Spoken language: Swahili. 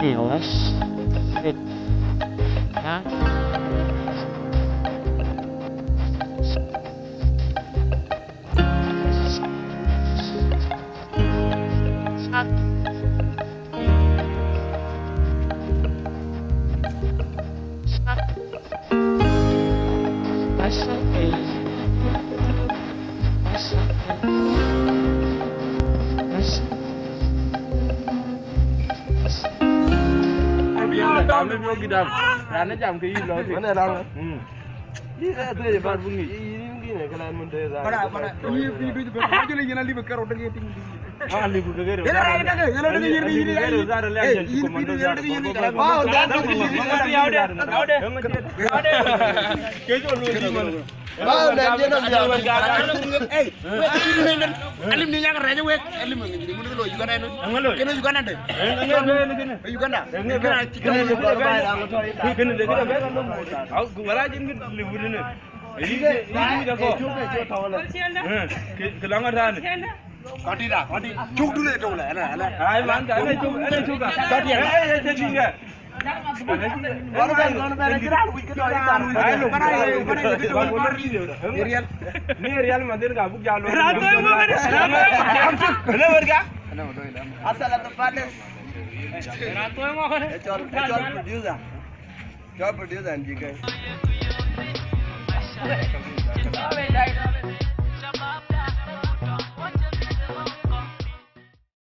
Nicholas. It. Huh? That's okay. That's Đam lên vô cái đam, ra nó chạm cái gì đó thì. Vấn đề đam. Đi ra tôi để bạn vui nghỉ. Cái này cái này mình để ra. Mana mana. Ini baju lagi nanti berkerut lagi tinggi. Ah, libu ke gero. Ini ini. Gero zara le aja ci komando zara. Wow, dah tu. Ada. Kejo lu di mana? Wow, dah dia nak jalan. Alim ni yang raja wek, alim ni jadi mundur lo Uganda ni. Kena Uganda deh. Uganda. Kena deh kita kan lu. Aku gumara jin ke libu ni. Ini jago. Kelangar dah ni. Kati dah, kati. Cuk dulu itu lah, ala. Hai man, ana cuk. Kati ya. Tinggal. Mana kira aku ikut Ni real mandir ka buk jalo. Asal atau panas. Coba producer anjing.